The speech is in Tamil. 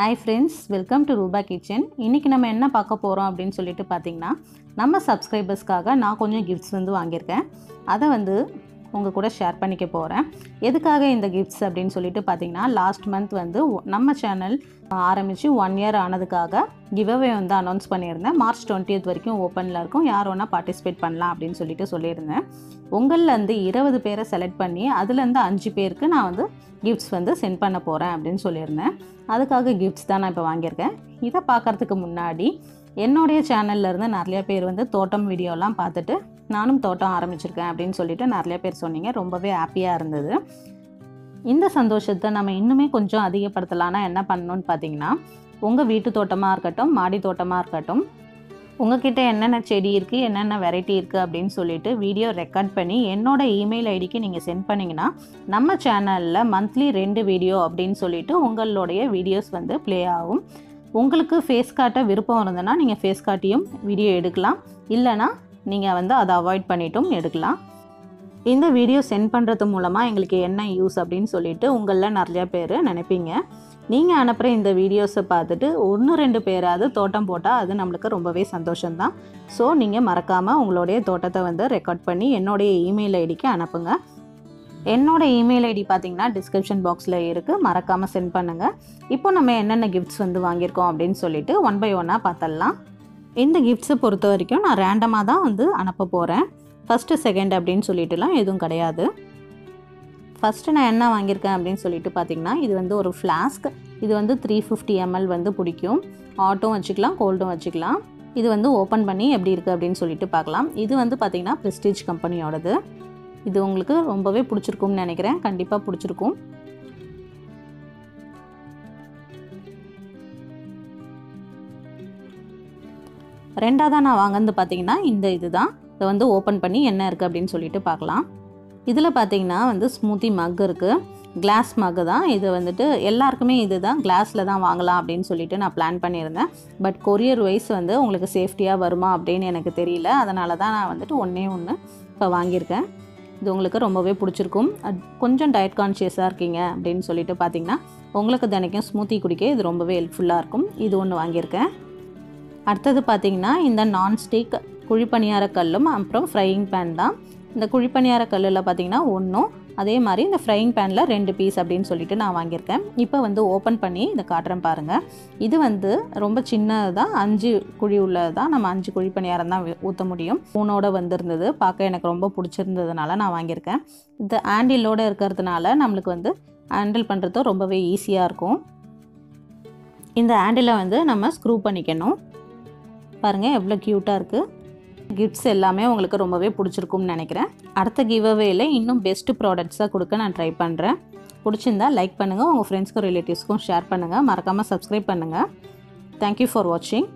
Hi friends, welcome to Ruba Kitchen. இன்னைக்கு நம்ம என்ன பார்க்க போறோம் அப்படினு சொல்லிட்டு பாத்தீங்கன்னா நம்ம சப்ஸ்கிரைபர்ஸ்க்காக நான் கொஞ்சம் கிஃப்ட்ஸ் வந்து வாங்கியிருக்கேன். அதை வந்து உங்க கூட ஷேர் பண்ணிக்க போறேன். எதுக்காக இந்த கிஃப்ட்ஸ் அப்படினு சொல்லிட்டு பாத்தீங்கன்னா லாஸ்ட் மந்த் வந்து நம்ம சேனல் ஆரம்பிச்சு 1 இயர் ஆனதுக்காக giveaway வந்து அனௌன்ஸ் பண்ணியிருந்தேன். மார்ச் 20th வரைக்கும் ஓபன்ல இருக்கும். யார் வேணா பார்ட்டிசிபேட் பண்ணலாம் அப்படினு சொல்லிட்டு சொல்லியிருந்தேன். உங்கள்ல இருந்து 20 பேரை செலக்ட் பண்ணி அதுல இருந்து 5 பேருக்கு நான் வந்து கிஃப்ட்ஸ் வந்து சென்ட் பண்ண போறேன் அப்படினு சொல்லியிருந்தேன். அதுக்காக கிஃப்ட்ஸ் தான் நான் இப்போ வாங்கியிருக்கேன். இதை பார்க்கறதுக்கு முன்னாடி என்னோட சேனல்ல இருந்து நிறைய பேர் வந்து தோட்டம் வீடியோலாம் பார்த்துட்டு நானும் தோட்டம் ஆரம்பிச்சிருக்கேன் அப்படின்னு சொல்லிட்டு நிறைய பேர் சொன்னீங்க. ரொம்பவே ஹாப்பியாக இருந்தது. இந்த சந்தோஷத்தை நம்ம இன்னுமே கொஞ்சம் அதிகப்படுத்தலாம்னா என்ன பண்ணணும்னு பார்த்தீங்கன்னா, உங்கள் வீட்டு தோட்டமாக இருக்கட்டும், மாடி தோட்டமாக இருக்கட்டும், உங்ககிட்ட என்னென்ன செடி இருக்குது, என்னென்ன வெரைட்டி இருக்குது அப்படின்னு சொல்லிட்டு வீடியோ ரெக்கார்ட் பண்ணி என்னோட இமெயில் ஐடிக்கு நீங்கள் சென்ட் பண்ணிங்கன்னா நம்ம சேனலில் மந்த்லி 2 வீடியோ அப்படின்னு சொல்லிட்டு உங்களுடைய வீடியோஸ் வந்து ப்ளே ஆகும். உங்களுக்கு ஃபேஸ் காட்ட விருப்பம் இருந்ததுன்னா நீங்கள் ஃபேஸ் காட்டியும் வீடியோ எடுக்கலாம். இல்லைனா நீங்கள் வந்து அதை அவாய்ட் பண்ணிட்டும் எடுக்கலாம். இந்த வீடியோ சென்ட் பண்ணுறது மூலமாக எங்களுக்கு என்ன யூஸ் அப்படின்னு சொல்லிட்டு உங்களில் நிறையா பேர் நினைப்பீங்க. நீங்கள் அனுப்புகிற இந்த வீடியோஸை பார்த்துட்டு 1-2 பேராவது தோட்டம் போட்டால் அது நம்மளுக்கு ரொம்பவே சந்தோஷம்தான். ஸோ நீங்கள் மறக்காமல் உங்களுடைய தோட்டத்தை வந்து ரெக்கார்ட் பண்ணி என்னுடைய இமெயில் ஐடிக்கு அனுப்புங்க. என்னோட இமெயில் ஐடி பார்த்தீங்கன்னா டிஸ்கிரிப்ஷன் பாக்ஸில் இருக்குது. மறக்காமல் சென்ட் பண்ணுங்கள். இப்போ நம்ம என்னென்ன கிஃப்ட்ஸ் வந்து வாங்கியிருக்கோம் அப்படின்னு சொல்லிட்டு 1 by 1 பார்த்துடலாம். இந்த கிஃப்ட்ஸை பொறுத்த வரைக்கும் நான் ரேண்டமாக தான் வந்து அனுப்ப போகிறேன். ஃபஸ்ட்டு செகண்ட் அப்படின்னு சொல்லிட்டுலாம் எதுவும் கிடையாது. ஃபஸ்ட்டு நான் என்ன வாங்கியிருக்கேன் அப்படின்னு சொல்லிட்டு பார்த்தீங்கன்னா, இது வந்து ஒரு ஃப்ளாஸ்க். இது வந்து 350 ml வந்து பிடிக்கும். ஹாட்டும் வச்சுக்கலாம், கோல்டும் வச்சுக்கலாம். இது வந்து ஓப்பன் பண்ணி எப்படி இருக்குது அப்படின்னு சொல்லிட்டு பார்க்கலாம். இது வந்து பார்த்திங்கன்னா ப்ரெஸ்டீஜ் கம்பெனியோடது. இது உங்களுக்கு ரொம்பவே பிடிச்சிருக்கும்னு நினைக்கிறேன். கண்டிப்பாக பிடிச்சிருக்கும். ரெண்டாவதாக நான் வாங்கினது பார்த்தீங்கன்னா இந்த இதுதான். இதை வந்து ஓப்பன் பண்ணி என்ன இருக்குது அப்படின்னு சொல்லிட்டு பார்க்கலாம். இதில் பார்த்தீங்கன்னா வந்து ஸ்மூத்தி மக் இருக்குது. கிளாஸ் மக்கு தான். இது வந்துட்டு எல்லாருக்குமே இது தான் கிளாஸில் தான் வாங்கலாம் அப்படின்னு சொல்லிட்டு நான் பிளான் பண்ணியிருந்தேன். பட் கொரியர் வைஸ் வந்து உங்களுக்கு சேஃப்டியாக வருமா அப்படின்னு எனக்கு தெரியல. அதனால தான் நான் வந்துட்டு ஒன்றே இப்போ வாங்கியிருக்கேன். இது உங்களுக்கு ரொம்பவே பிடிச்சிருக்கும். கொஞ்சம் டயட் கான்ஷியஸாக இருக்கீங்க அப்படின்னு சொல்லிட்டு பார்த்தீங்கன்னா உங்களுக்கு தினைக்கும் ஸ்மூத்தி குடிக்க இது ரொம்பவே ஹெல்ப்ஃபுல்லாக இருக்கும். இது ஒன்று வாங்கியிருக்கேன். அடுத்தது பார்த்தீங்கன்னா இந்த நான்ஸ்டிக் குழிப்பணியார கல்லும் அப்புறம் ஃப்ரையிங் பேன் தான். இந்த குழிப்பணியார கல்லில் பார்த்தீங்கன்னா ஒன்றும், அதே மாதிரி இந்த ஃப்ரையிங் பேனில் 2 பீஸ் அப்படின்னு சொல்லிட்டு நான் வாங்கியிருக்கேன். இப்போ வந்து ஓப்பன் பண்ணி இதை காட்டுறேன் பாருங்கள். இது வந்து ரொம்ப சின்னது தான். 5 குழி உள்ளது தான். நம்ம 5 குழிப்பணியாரம் தான் ஊற்ற முடியும். 3ஓட வந்திருந்தது. பார்க்க எனக்கு ரொம்ப பிடிச்சிருந்ததுனால நான் வாங்கியிருக்கேன். இந்த ஹேண்டிலோடு இருக்கிறதுனால நம்மளுக்கு வந்து ஹேண்டில் பண்ணுறது ரொம்பவே ஈஸியாக இருக்கும். இந்த ஹேண்டிலை வந்து நம்ம ஸ்க்ரூ பண்ணிக்கணும். பாருங்கள் எவ்வளோ க்யூட்டாக இருக்குது. கிஃப்ட்ஸ் எல்லாமே உங்களுக்கு ரொம்பவே பிடிச்சிருக்கும்னு நினைக்கிறேன். அடுத்த கிவ்அவேல இன்னும் பெஸ்ட் ப்ராடக்ட்ஸாக கொடுக்க நான் ட்ரை பண்ணுறேன். பிடிச்சிருந்தா லைக் பண்ணுங்கள். உங்கள் ஃப்ரெண்ட்ஸ்க்கும் ரிலேட்டிவ்ஸ்க்கும் ஷேர் பண்ணுங்கள். மறக்காமல் சப்ஸ்கிரைப் பண்ணுங்கள். தேங்க்யூ ஃபார் வாட்சிங்.